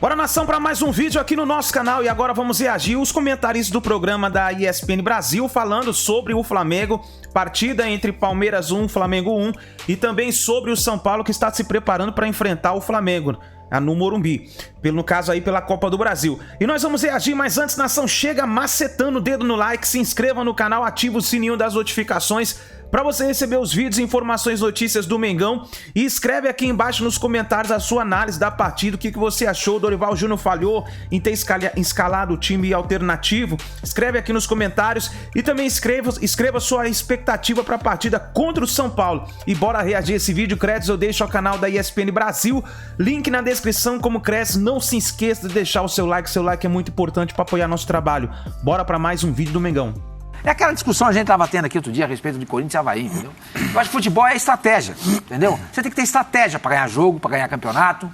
Bora, nação, para mais um vídeo aqui no nosso canal. E agora vamos reagir os comentaristas do programa da ESPN Brasil falando sobre o Flamengo, partida entre Palmeiras 1, Flamengo 1, e também sobre o São Paulo, que está se preparando para enfrentar o Flamengo no Morumbi, no caso aí pela Copa do Brasil. E nós vamos reagir, mas antes, nação, chega macetando o dedo no like, se inscreva no canal, ativa o sininho das notificações para você receber os vídeos, informações, notícias do Mengão, e escreve aqui embaixo nos comentários a sua análise da partida, o que você achou. O Dorival Júnior falhou em ter escalado o time alternativo. Escreve aqui nos comentários e também escreva sua expectativa para a partida contra o São Paulo. E bora reagir a esse vídeo. Créditos eu deixo ao canal da ESPN Brasil, link na descrição como créditos. Não se esqueça de deixar o seu like é muito importante para apoiar nosso trabalho. Bora para mais um vídeo do Mengão. É aquela discussão que a gente estava tendo aqui outro dia a respeito de Corinthians e Avaí, entendeu? Eu acho que futebol é estratégia, entendeu? Você tem que ter estratégia para ganhar jogo, para ganhar campeonato,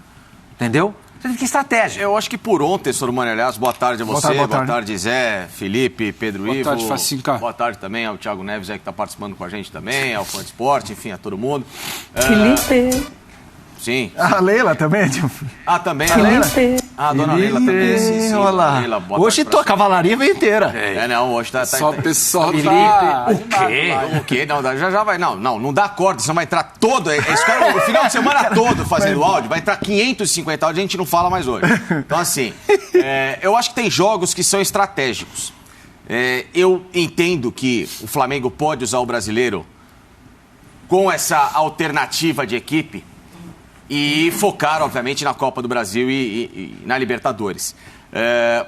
entendeu? Você tem que ter estratégia. Eu acho que por ontem, Sormani, aliás, boa tarde a você, boa tarde Zé, Felipe, Pedro Ivo. Boa tarde, Facinca. Boa tarde também ao Thiago Neves, que está participando com a gente também, ao Fã de Esporte, enfim, a todo mundo. Felipe. Sim. A Leila também. Também a Leila. A dona Leila também. Sim. Olha lá. Leila, hoje a cavalaria veio inteira. Não, hoje tá... Só o pessoal Felipe. Tá... O quê? Não, já vai. Não dá corda, senão vai entrar todo... o final de semana todo fazendo áudio, vai entrar 550 áudios, a gente não fala mais hoje. Então, assim, eu acho que tem jogos que são estratégicos. Eu entendo que o Flamengo pode usar o brasileiro com essa alternativa de equipe e focar, obviamente, na Copa do Brasil e na Libertadores.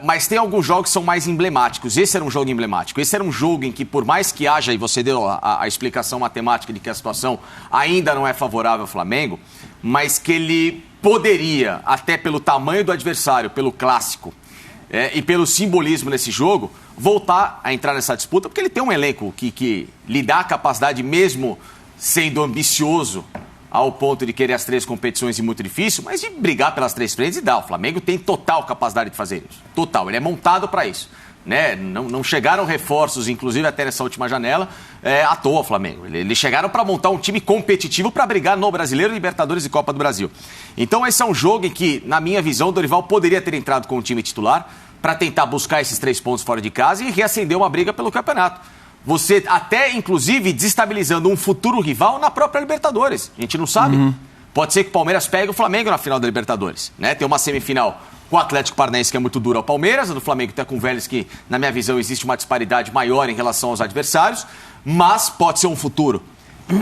Mas tem alguns jogos que são mais emblemáticos. Esse era um jogo emblemático. Esse era um jogo em que, por mais que haja, e você deu a explicação matemática de que a situação ainda não é favorável ao Flamengo, mas que ele poderia, até pelo tamanho do adversário, pelo clássico, e pelo simbolismo desse jogo, voltar a entrar nessa disputa, porque ele tem um elenco que lhe dá a capacidade, mesmo sendo ambicioso, ao ponto de querer as 3 competições e muito difícil, mas de brigar pelas 3 frentes e dá. O Flamengo tem total capacidade de fazer isso. Total. Ele é montado para isso. Né? Não chegaram reforços, inclusive até nessa última janela, à toa o Flamengo. Eles chegaram para montar um time competitivo para brigar no Brasileiro, Libertadores e Copa do Brasil. Então esse é um jogo em que, na minha visão, o Dorival poderia ter entrado com o time titular para tentar buscar esses 3 pontos fora de casa e reacender uma briga pelo campeonato. Você até, inclusive, desestabilizando um futuro rival na própria Libertadores. A gente não sabe. Pode ser que o Palmeiras pegue o Flamengo na final da Libertadores. Né? Tem uma semifinal com o Atlético Paranaense que é muito dura ao Palmeiras. A do Flamengo tem com o Vélez que, na minha visão, existe uma disparidade maior em relação aos adversários. Mas pode ser um futuro.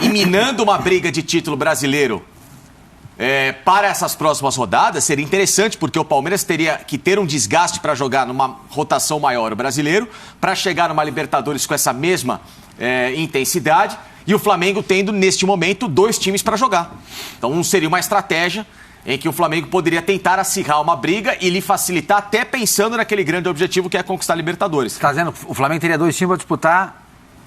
E minando uma briga de título brasileiro para essas próximas rodadas, seria interessante, porque o Palmeiras teria que ter um desgaste para jogar numa rotação maior o brasileiro, para chegar numa Libertadores com essa mesma intensidade, e o Flamengo tendo, neste momento, 2 times para jogar. Então, seria uma estratégia em que o Flamengo poderia tentar acirrar uma briga e lhe facilitar, até pensando naquele grande objetivo que é conquistar a Libertadores. Você está dizendo que o Flamengo teria 2 times para disputar...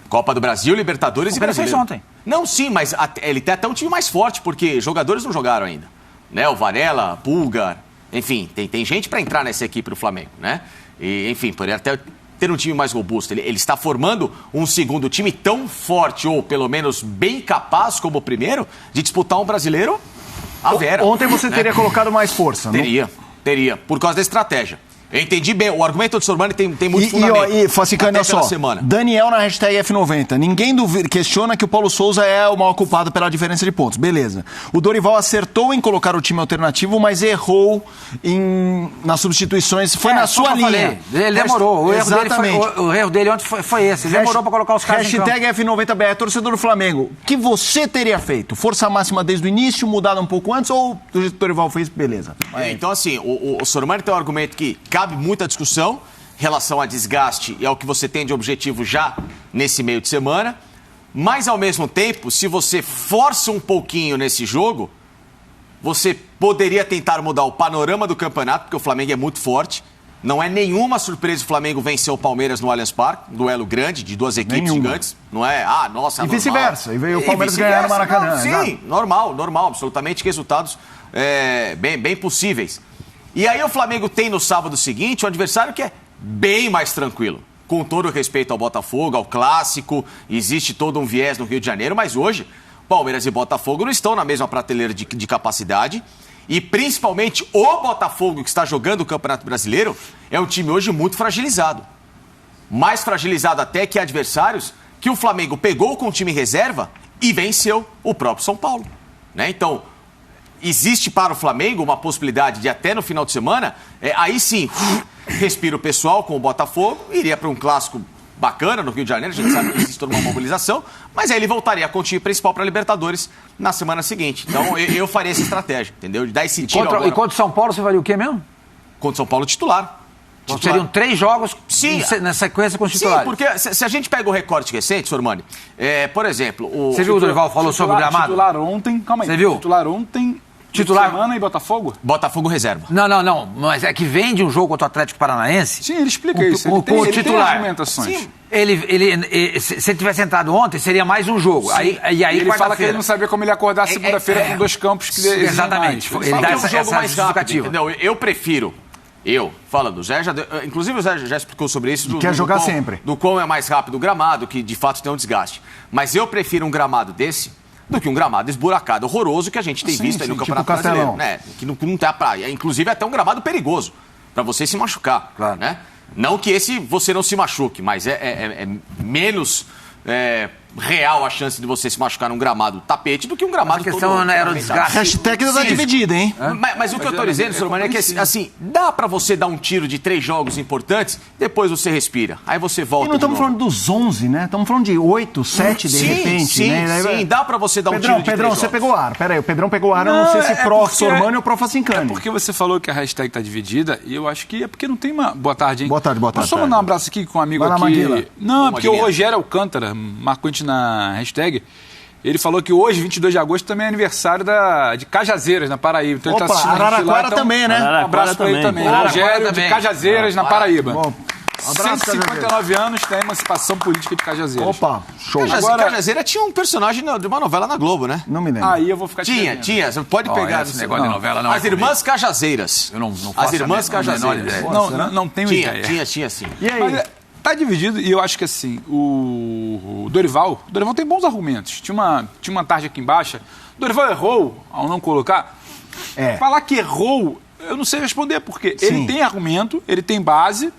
Copa do Brasil, Libertadores e Brasileiro. Fez ontem. Não, sim, mas ele tem até um time mais forte, porque jogadores não jogaram ainda. Né? O Varela, Pulgar, enfim, tem gente para entrar nessa equipe do Flamengo, né? E, enfim, poderia até ter um time mais robusto. Ele está formando um segundo time tão forte, ou pelo menos bem capaz como o primeiro, de disputar um brasileiro à vera. Ontem você teria colocado mais força, não? Teria, por causa da estratégia. Eu entendi bem, o argumento do Sormani tem muito fundamento. E Facicano, olha só, Daniel na hashtag F90. Ninguém questiona que o Paulo Souza é o maior culpado pela diferença de pontos. Beleza. O Dorival acertou em colocar o time alternativo, mas errou nas substituições. Foi na sua linha. Ele demorou. O erro dele ontem foi esse. Ele demorou para colocar os caras hashtag F90BR, torcedor do Flamengo. O que você teria feito? Força máxima desde o início, mudado um pouco antes, ou do jeito que o Dorival fez, beleza? Então, assim, o Sormani tem um argumento que cabe muita discussão em relação a desgaste e ao que você tem de objetivo já nesse meio de semana, mas ao mesmo tempo, se você força um pouquinho nesse jogo, você poderia tentar mudar o panorama do campeonato, porque o Flamengo é muito forte. Não é nenhuma surpresa o Flamengo vencer o Palmeiras no Allianz Parque, um duelo grande de 2 equipes gigantes. Não é, nossa, e vice-versa. E veio o Palmeiras ganhar no Maracanã. Não, sim, normal, absolutamente resultados bem possíveis. E aí o Flamengo tem no sábado seguinte um adversário que é bem mais tranquilo. Com todo o respeito ao Botafogo, ao Clássico, existe todo um viés no Rio de Janeiro, mas hoje Palmeiras e Botafogo não estão na mesma prateleira de capacidade E principalmente o Botafogo, que está jogando o Campeonato Brasileiro, é um time hoje muito fragilizado. Mais fragilizado até que adversários que o Flamengo pegou com o time reserva e venceu o próprio São Paulo. Né? Então, existe para o Flamengo uma possibilidade de até no final de semana, aí sim, respira o pessoal com o Botafogo, iria para um clássico bacana no Rio de Janeiro, a gente sabe que existe toda uma mobilização, mas aí ele voltaria com o time principal para a Libertadores na semana seguinte. Então eu faria essa estratégia, entendeu? De dar esse tiro agora. E contra o São Paulo você faria o quê mesmo? Contra o São Paulo, titular. Então, seriam 3 jogos sim, na sequência com os titulares. Sim, porque se a gente pega o recorte recente, Sormani, por exemplo... Você viu o Dorival falou sobre o gramado? Titular ontem, calma aí. Você viu? Titular ontem, semana e Botafogo? Botafogo reserva. Não, mas é que vem de um jogo contra o Atlético Paranaense... Sim, ele explica isso. Com o titular. Tem argumentações. Sim. Se ele tivesse entrado ontem, seria mais um jogo. Aí ele fala que ele não sabia como ele ia acordar segunda-feira com 2 campos que exatamente. Ele dá essa jogo mais rápido, entendeu? Eu prefiro... falando, o Zé inclusive o Zé já explicou sobre isso. Quer jogar sempre. Do quão é mais rápido o gramado, que de fato tem um desgaste. Mas eu prefiro um gramado desse do que um gramado esburacado, horroroso, que a gente tem visto aí no Campeonato Brasileiro. Né? Que não tem a praia. Inclusive até um gramado perigoso, para você se machucar. Claro. Né? Não que esse você não se machuque, mas é menos... real a chance de você se machucar num gramado tapete do que um gramado todo. A questão era o desgaste. Hashtag da dividida, hein? Mas o que eu tô dizendo, senhor Mano, é que assim, dá pra você dar um tiro de 3 jogos importantes, depois você respira. Aí você volta. E não estamos falando dos 11, né? Estamos falando de 8, 7 de repente, né? Sim, dá pra você dar um tiro de 3 jogos. Pedrão, você pegou ar. Pera aí, o Pedrão pegou ar, eu não sei se pro Sormani ou pro Facincani. É porque você falou que a hashtag tá dividida e eu acho que é porque não tem uma... Boa tarde, hein? Boa tarde. Só mandar um abraço aqui com um amigo aqui. Não, é porque o Rogério Alcântara marcou a gente na hashtag. Ele falou que hoje, 22 de agosto, também é aniversário de Cajazeiras, na Paraíba. Então ele tá assistindo Araraquara lá, também, né? Um abraço pra ele também. Rogério de Cajazeiras, na Paraíba. Bom, abraço, 159 anos tem a emancipação política de Cajazeiras. Opa, show. Cajazeira tinha um personagem de uma novela na Globo, né? Não me lembro. Aí eu vou ficar Tinha. Você pode pegar esse negócio de novela, não. As Irmãs Cajazeiras. Eu não faço As Irmãs Cajazeiras. Não tenho ideia. Tinha sim. E aí? Mas, tá dividido e eu acho que assim, o Dorival tem bons argumentos. Tinha uma tarde aqui embaixo. O Dorival errou ao não colocar. Falar que errou, eu não sei responder, porque ele tem argumento, ele tem base,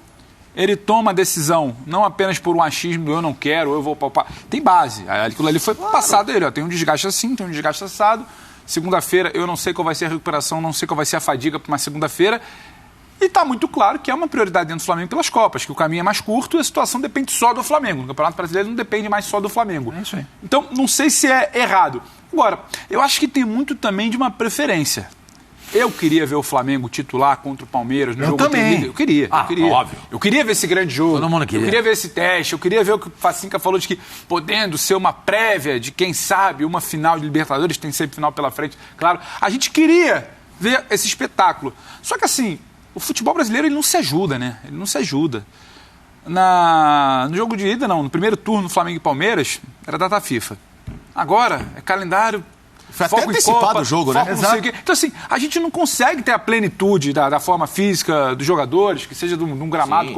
ele toma a decisão não apenas por um achismo do eu não quero, eu vou palpar. Tem base. Aquilo ali foi passado a ele. Tem um desgaste assim, tem um desgaste assado. Segunda-feira, eu não sei qual vai ser a recuperação, não sei qual vai ser a fadiga para uma segunda-feira. E está muito claro que é uma prioridade dentro do Flamengo pelas Copas, que o caminho é mais curto e a situação depende só do Flamengo. No Campeonato Brasileiro não depende mais só do Flamengo. É isso aí. Então, não sei se é errado. Agora, eu acho que tem muito também de uma preferência. Eu queria ver o Flamengo titular contra o Palmeiras no jogo também. Eu queria. Óbvio. Eu queria ver esse grande jogo. Todo mundo queria. Eu queria ver esse teste. Eu queria ver o que o Facinca falou de que podendo ser uma prévia de, quem sabe, uma final de Libertadores, tem sempre final pela frente. Claro, a gente queria ver esse espetáculo. Só que assim... O futebol brasileiro ele não se ajuda, né? Ele não se ajuda. No jogo de ida, não. No primeiro turno, Flamengo e Palmeiras, era data FIFA. Agora, é calendário... Foi até antecipado o jogo, né? Então, assim, a gente não consegue ter a plenitude da forma física dos jogadores, que seja de um gramado,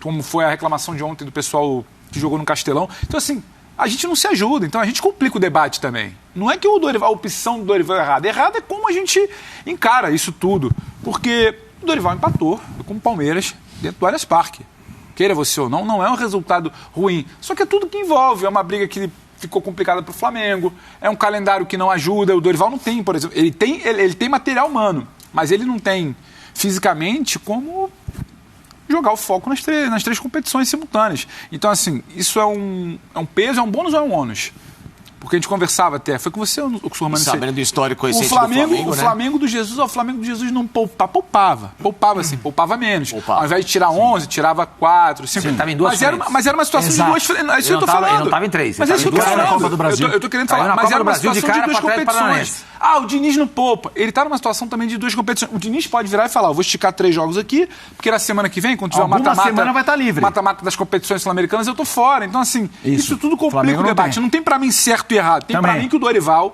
como foi a reclamação de ontem do pessoal que jogou no Castelão. Então, assim, a gente não se ajuda. Então, a gente complica o debate também. Não é que a opção do Dorival é errada. Errado é como a gente encara isso tudo. Porque... O Dorival empatou com o Palmeiras dentro do Allianz Parque. Queira você ou não, não é um resultado ruim. Só que é tudo que envolve. É uma briga que ficou complicada para o Flamengo. É um calendário que não ajuda. O Dorival não tem, por exemplo... Ele tem material humano, mas ele não tem fisicamente como jogar o foco nas três competições simultâneas. Então, assim, isso é um peso, é um bônus ou é um ônus? Porque a gente conversava até, foi com você, o Sormani. Sabendo do histórico recente do Flamengo, né? O Flamengo do Jesus não poupava. Poupava menos. Ao invés de tirar 11, tirava 4, 5. Ele estava em 2 frentes. Mas era uma situação de 2 frentes. É isso que eu tô falando. Ele não estava em 3. Mas é isso que eu tô falando. Eu tô querendo falar. Mas era uma situação de 2 competições. O Diniz não poupa. Ele tá numa situação também de 2 competições. O Diniz pode virar e falar, vou esticar 3 jogos aqui, porque na semana que vem, quando tiver uma semana vai estar livre. Mata-mata das competições sul-americanas, eu tô fora. Então, assim, isso tudo complica o debate. Não tem pra mim certo e errado. Tem pra mim que o Dorival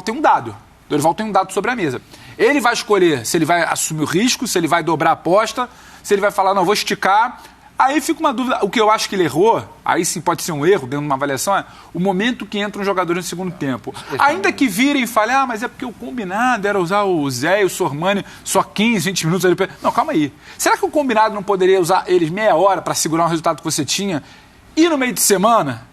tem um dado. O Dorival tem um dado sobre a mesa. Ele vai escolher se ele vai assumir o risco, se ele vai dobrar a aposta, se ele vai falar, não, vou esticar, Aí fica uma dúvida, o que eu acho que ele errou, aí sim pode ser um erro dentro de uma avaliação, é o momento que entra um jogador no segundo tempo. Ainda que virem e falem, mas é porque o combinado era usar o Zé e o Sormani só 15, 20 minutos ali. Não, calma aí. Será que o combinado não poderia usar eles meia hora para segurar um resultado que você tinha? E no meio de semana,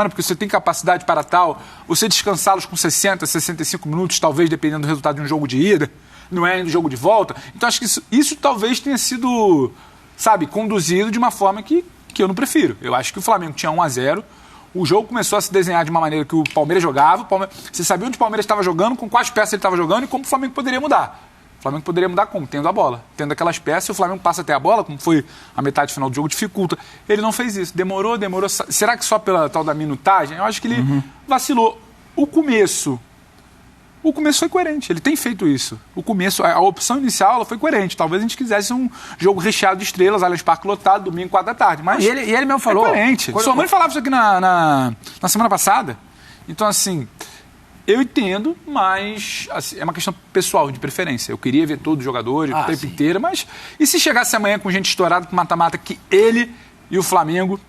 porque você tem capacidade para tal, você descansá-los com 60, 65 minutos, talvez dependendo do resultado de um jogo de ida, não é do jogo de volta. Então acho que isso talvez tenha sido... conduzido de uma forma que eu não prefiro. Eu acho que o Flamengo tinha 1-0, o jogo começou a se desenhar de uma maneira que o Palmeiras jogava, você sabia onde o Palmeiras estava jogando, com quais peças ele estava jogando e como o Flamengo poderia mudar. O Flamengo poderia mudar como? Tendo a bola. Tendo aquelas peças, e o Flamengo passa até a bola, como foi a metade final do jogo, dificulta. Ele não fez isso. Demorou. Será que só pela tal da minutagem? Eu acho que ele vacilou. O começo foi coerente, ele tem feito isso. O começo, a opção inicial, ela foi coerente. Talvez a gente quisesse um jogo recheado de estrelas, Allianz Parque lotado, domingo, 4 da tarde. Mas e ele mesmo falou. É coerente. Sua mãe falava isso aqui na semana passada. Então, assim, eu entendo, mas assim, é uma questão pessoal, de preferência. Eu queria ver todos os jogadores o tempo inteiro, mas e se chegasse amanhã com gente estourada, com mata-mata, que ele e o Flamengo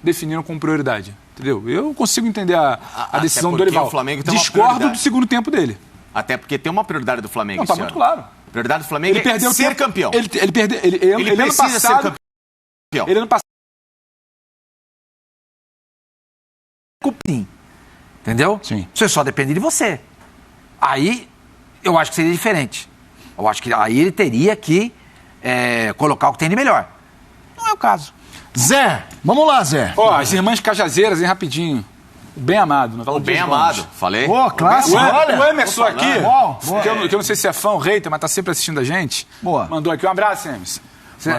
definiram como prioridade? Entendeu? Eu consigo entender a decisão do Dorival. O Flamengo tem discordo do segundo tempo dele. Até porque tem uma prioridade do Flamengo. Não, tá muito claro. A prioridade do Flamengo é ser campeão. Ele precisa ser campeão. Ele ano passado. Entendeu? Sim. Você só depende de você. Aí, eu acho que seria diferente. Eu acho que aí ele teria que colocar o que tem de melhor. Não é o caso. Zé, vamos lá, Zé. As irmãs Cajazeiras, hein, rapidinho. O Bem Amado. O Bem Amado, falei. Clássico, olha. O Emerson aqui, Boa. que eu não sei se é fã ou hater, mas tá sempre assistindo a gente. Boa. Mandou aqui um abraço, Emerson.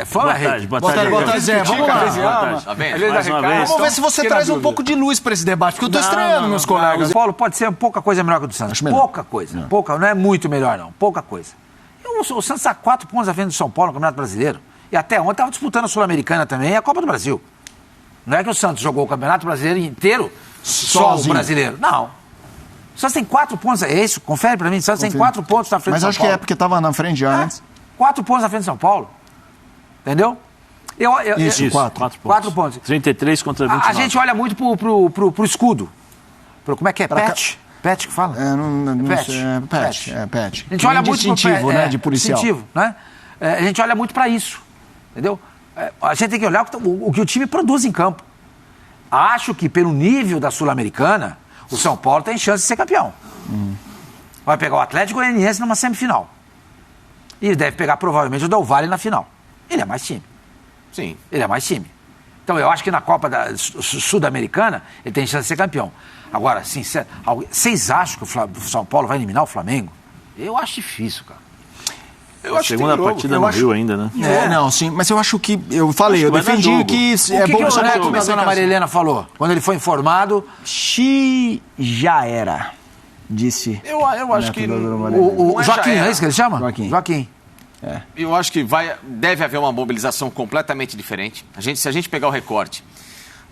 Fala, Boa Tá, Zé, vamos lá. Tá vendo? Mais uma vez. Vamos ver se você traz um pouco de luz pra esse debate, porque eu tô estranhando, meus colegas. O Paulo pode ser pouca coisa melhor que o do Santos. Acho melhor. Pouca coisa. Pouca, não é muito melhor, não. Pouca coisa. O Santos está 4 pontos à frente do São Paulo no Campeonato Brasileiro. E até ontem estava disputando a Sul-Americana também e a Copa do Brasil. Não é que o Santos jogou o Campeonato Brasileiro inteiro só o brasileiro. Não. O Santos tem 4 pontos. É isso? Confere pra mim. O Santos tem 4 pontos na frente do São Paulo. Mas acho que é porque tava na frente já antes. 4 pontos na frente do São Paulo. Entendeu? Isso, 4 pontos. 33 contra 29. A gente olha muito pro escudo. Como é que é? Pet? Pet que fala? Pet. A gente olha muito distintivo, pro né, de policial. Distintivo, né? A gente olha muito pra isso. Entendeu? A gente tem que olhar o que o time produz em campo. Acho que pelo nível da Sul-Americana, o São Paulo tem chance de ser campeão. Vai pegar o Atlético Goianiense numa semifinal. E deve pegar provavelmente o Del Valle na final. Ele é mais time. Sim. Ele é mais time. Então eu acho que na Copa Sul-Americana ele tem chance de ser campeão. Agora, sincero, vocês acham que o São Paulo vai eliminar o Flamengo? Eu acho difícil, cara. Eu acho segunda partida no Rio ainda, né? Não, sim, mas eu acho que... Eu falei, eu defendi que é bom... O que a dona Maria Helena falou? Quando ele foi informado... Já era, disse... Eu acho que... O Joaquim, é isso que ele chama? Joaquim. Eu acho que deve haver uma mobilização completamente diferente. Se a gente pegar o recorte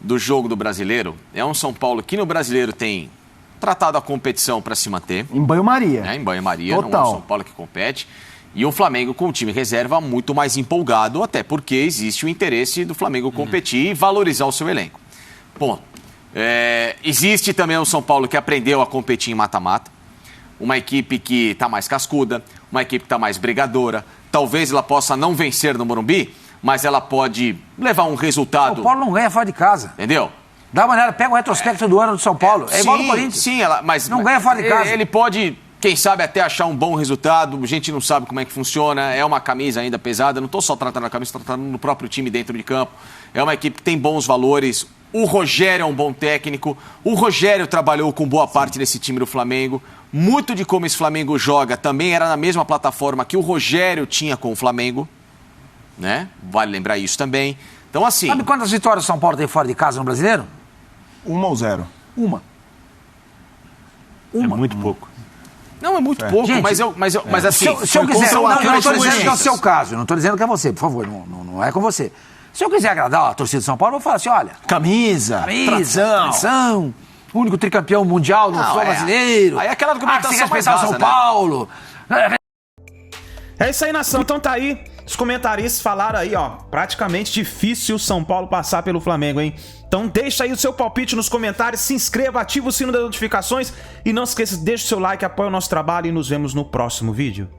do jogo do Brasileiro, é um São Paulo que no Brasileiro tem tratado a competição para se manter. Em banho-maria. Em banho-maria, Total. não é um São Paulo que compete. E o Flamengo com o time reserva muito mais empolgado, até porque existe o interesse do Flamengo competir e valorizar o seu elenco. Ponto. Existe também o São Paulo que aprendeu a competir em mata-mata. Uma equipe que está mais cascuda, uma equipe que está mais brigadora. Talvez ela possa não vencer no Morumbi, mas ela pode levar um resultado... O São Paulo não ganha fora de casa. Entendeu? Dá uma olhada, pega o retrospecto do ano do São Paulo. É igual do Corinthians. Sim, mas... Não ganha fora de casa. Ele pode... Quem sabe até achar um bom resultado, a gente não sabe como é que funciona, é uma camisa ainda pesada, não estou só tratando a camisa, estou tratando no próprio time dentro de campo. É uma equipe que tem bons valores, o Rogério é um bom técnico, o Rogério trabalhou com boa parte desse time do Flamengo, muito de como esse Flamengo joga também era na mesma plataforma que o Rogério tinha com o Flamengo, né? Vale lembrar isso também. Então assim... Sabe quantas vitórias o São Paulo tem fora de casa no Brasileiro? 1 ou 0? Uma. É muito pouco. Não, é muito pouco, Gente, mas assim... Se eu quiser, não estou dizendo que é o seu caso. caso, não estou dizendo que é você, por favor, não é com você. Se eu quiser agradar a torcida de São Paulo, eu vou falar assim, olha... Camisa, tradição, único tricampeão mundial no futebol brasileiro. Aí é aquela argumentação mais São rasa, Paulo. É isso aí, nação. Então tá aí. Os comentaristas falaram aí, ó, praticamente difícil o São Paulo passar pelo Flamengo, hein? Então deixa aí o seu palpite nos comentários, se inscreva, ativa o sino das notificações e não esqueça, deixa o seu like, apoia o nosso trabalho e nos vemos no próximo vídeo.